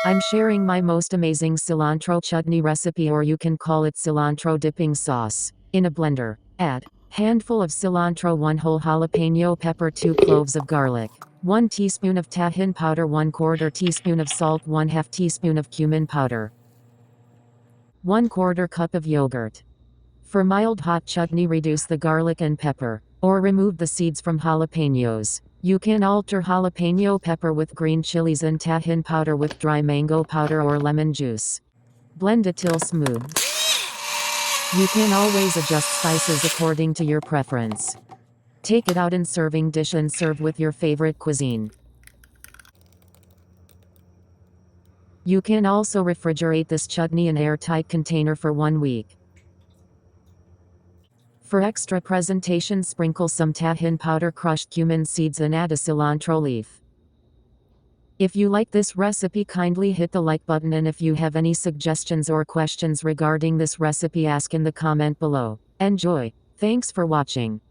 I'm sharing my most amazing cilantro chutney recipe, or you can call it cilantro dipping sauce. In a blender, add handful of cilantro, 1 whole jalapeno pepper, 2 cloves of garlic, 1 teaspoon of Tajin powder, 1/4 teaspoon of salt, 1/2 teaspoon of cumin powder, 1/4 cup of yogurt. For mild hot chutney, reduce the garlic and pepper, or remove the seeds from jalapenos. You can alter jalapeno pepper with green chilies and Tajin powder with dry mango powder or lemon juice. Blend it till smooth. You can always adjust spices according to your preference. Take it out in serving dish and serve with your favorite cuisine. You can also refrigerate this chutney in airtight container for 1 week. For extra presentation, sprinkle some Tajin powder, crushed cumin seeds, and add a cilantro leaf. If you like this recipe, kindly hit the like button, and if you have any suggestions or questions regarding this recipe, ask in the comment below. Enjoy! Thanks for watching.